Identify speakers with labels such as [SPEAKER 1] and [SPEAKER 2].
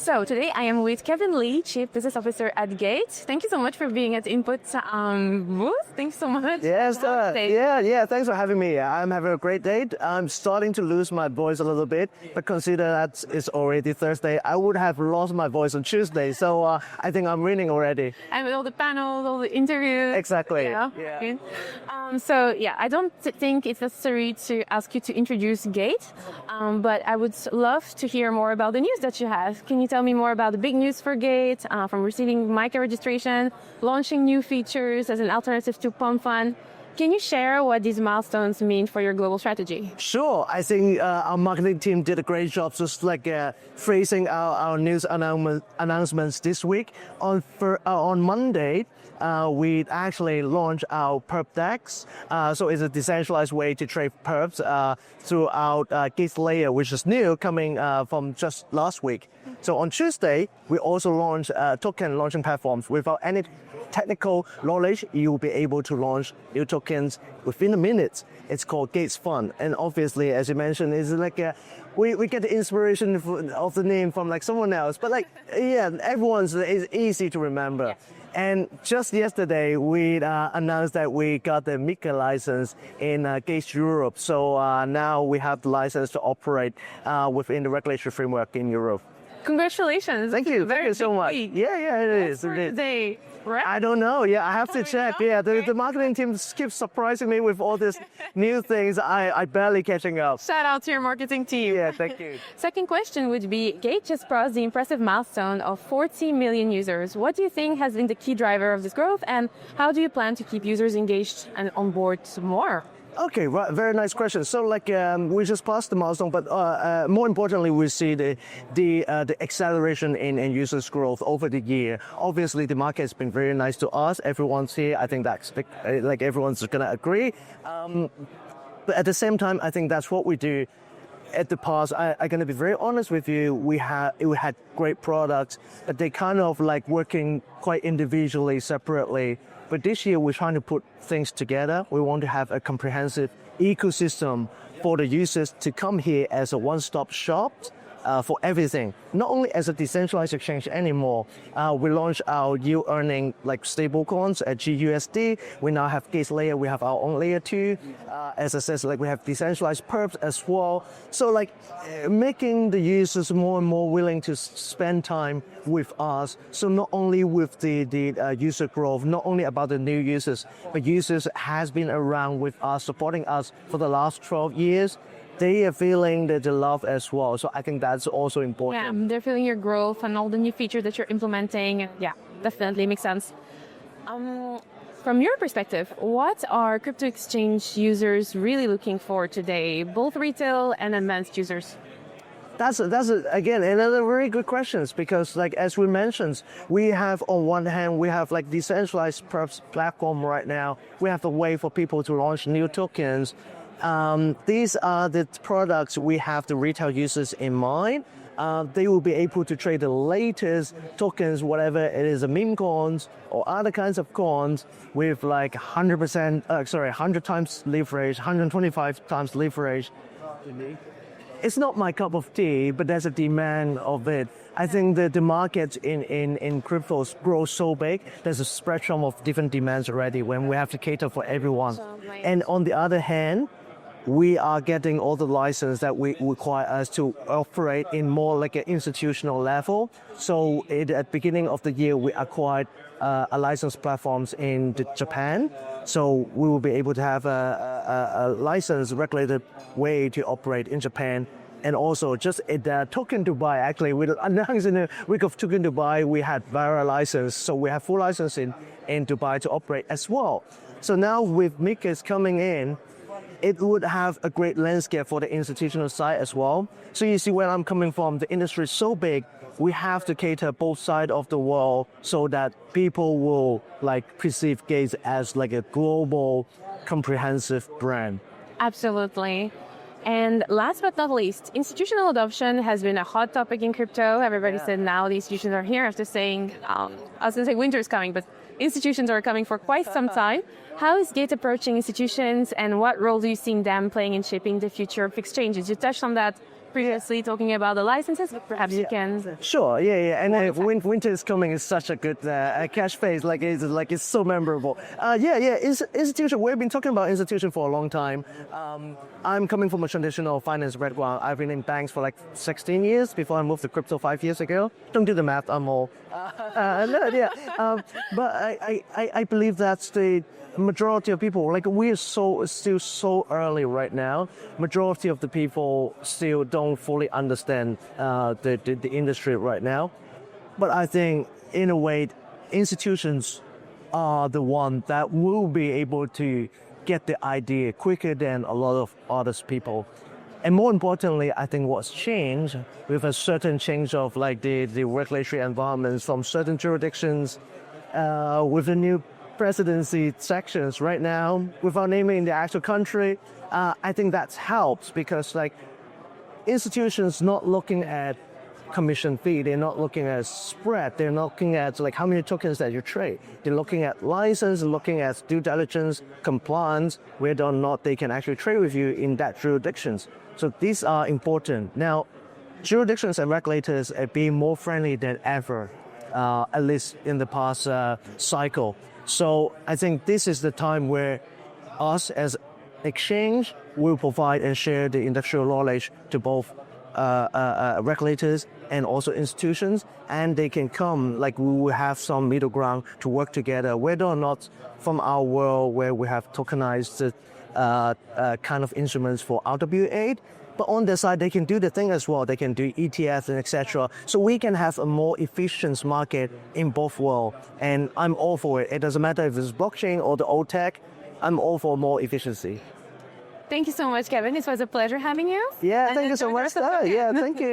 [SPEAKER 1] So today I am with Kevin Lee, Chief Business Officer at Gate. Thank you so much for being at Input booth. Thanks so much.
[SPEAKER 2] Yes, yeah. Thanks for having me. I'm having a great day. I'm starting to lose my voice a little bit, but consider that it's already Thursday. I would have lost my voice on Tuesday, so I think I'm winning already.
[SPEAKER 1] And with all the panels, all the interviews.
[SPEAKER 2] Exactly.
[SPEAKER 1] Yeah.
[SPEAKER 2] Yeah.
[SPEAKER 1] I don't think it's necessary to ask you to introduce Gate, but I would love to hear more about the news that you have. Can you tell me more about the big news for Gate, from receiving MiCA registration, launching new features as an alternative to PumpFun? Can you share what these milestones mean for your global strategy?
[SPEAKER 2] Sure. I think our marketing team did a great job just phrasing our news announcements this week. On Monday, we actually launched our Perp DEX. So it's a decentralized way to trade perps throughout Gates Layer, which is new, coming from just last week. So on Tuesday, we also launched token launching platforms. Without any technical knowledge, you will be able to launch new tokens within a minute. It's called Gates Fund. And obviously, as you mentioned, it's we get the inspiration of the name from someone else. But everyone's is easy to remember.
[SPEAKER 1] Yeah.
[SPEAKER 2] And just yesterday, we announced that we got the MiCA license in Gates Europe. So now we have the license to operate within the regulatory framework in Europe.
[SPEAKER 1] Congratulations.
[SPEAKER 2] Thank you. Thank you so much.
[SPEAKER 1] Week.
[SPEAKER 2] Yeah, it is.
[SPEAKER 1] Today, right?
[SPEAKER 2] I don't know. Yeah, I have to check. Yeah, the marketing team keeps surprising me with all these new things. I barely catching up.
[SPEAKER 1] Shout out to your marketing team.
[SPEAKER 2] Yeah, thank you.
[SPEAKER 1] Second question would be, Gate just crossed the impressive milestone of 40 million users. What do you think has been the key driver of this growth, and how do you plan to keep users engaged and on board more?
[SPEAKER 2] Okay, right. Very nice question. So, we just passed the milestone, but more importantly, we see the acceleration in users' growth over the year. Obviously, the market has been very nice to us. Everyone's here. I think that's everyone's gonna agree. But at the same time, I think that's what we do. At the past, I'm gonna be very honest with you. We had great products, but they kind of working quite individually, separately. But this year, we're trying to put things together. We want to have a comprehensive ecosystem for the users to come here as a one-stop shop for everything. Not only as a decentralized exchange anymore. We launched our yield earning stable coins at GUSD. We now have Gates Layer. We have our own layer 2. As I said, we have decentralized perps as well. So making the users more and more willing to spend time with us. So not only with the user growth, not only about the new users, but users has been around with us, supporting us for the last 12 years. They are feeling the love as well. So I think that's also important.
[SPEAKER 1] Yeah, they're feeling your growth and all the new features that you're implementing. Yeah, definitely makes sense. From your perspective, what are crypto exchange users really looking for today, both retail and advanced users?
[SPEAKER 2] That's again another very good questions, because as we mentioned, we have on one hand we have decentralized perps platform right now. We have a way for people to launch new tokens. These are the products we have the retail users in mind. They will be able to trade the latest tokens, whatever it is, meme coins or other kinds of coins with 100 times leverage, 125 times leverage. It's not my cup of tea, but there's a demand of it. I think that the market in cryptos grows so big, there's a spectrum of different demands already when we have to cater for everyone. And on the other hand, we are getting all the license that we require us to operate in more an institutional level. So at the beginning of the year, we acquired a license platforms in Japan. So we will be able to have a license regulated way to operate in Japan. And also just at Token Dubai, actually, we announced in the week of Token Dubai, we had Vara license. So we have full license in Dubai to operate as well. So now with MiCA's coming in, it would have a great landscape for the institutional side as well. So you see where I'm coming from, the industry is so big, we have to cater both sides of the world so that people will perceive Gates as a global, comprehensive brand.
[SPEAKER 1] Absolutely. And last but not least, institutional adoption has been a hot topic in crypto. Everybody said now the institutions are here after saying, I was going to say winter is coming, but institutions are coming for quite some time. How is Gate approaching institutions, and what role do you see them playing in shaping the future of exchanges? You touched on that previously talking about the licenses, but perhaps you can.
[SPEAKER 2] Sure, yeah. And winter is coming is such a good cash phase. It's so memorable. Institution. We've been talking about institution for a long time. I'm coming from a traditional finance background. I've been in banks for like 16 years before I moved to crypto 5 years ago. Don't do the math. I'm old. But I believe that's the majority of people. Like we're still so early right now. Majority of the people still don't fully understand the industry right now. But I think in a way, institutions are the one that will be able to get the idea quicker than a lot of other people. And more importantly, I think what's changed with a certain change of like the regulatory environments from certain jurisdictions, with the new presidency sections right now, without naming the actual country, I think that's helped because like institutions not looking at commission fee, they're not looking at spread, they're not looking at like how many tokens that you trade. They're looking at license, looking at due diligence, compliance, whether or not they can actually trade with you in that jurisdictions. So these are important. Now, jurisdictions and regulators are being more friendly than ever, at least in the past cycle. So I think this is the time where us as exchange will provide and share the industrial knowledge to both regulators and also institutions, and they can come, like we will have some middle ground to work together, whether or not from our world where we have tokenized kind of instruments for RWA, but on their side they can do the thing as well. They can do ETFs and etc. So we can have a more efficient market in both worlds, and I'm all for it. It doesn't matter if it's blockchain or the old tech. I'm all for more efficiency.
[SPEAKER 1] Thank you so much, Kevin. It was a pleasure having you.
[SPEAKER 2] Yeah, thank you so much. Yeah, thank you.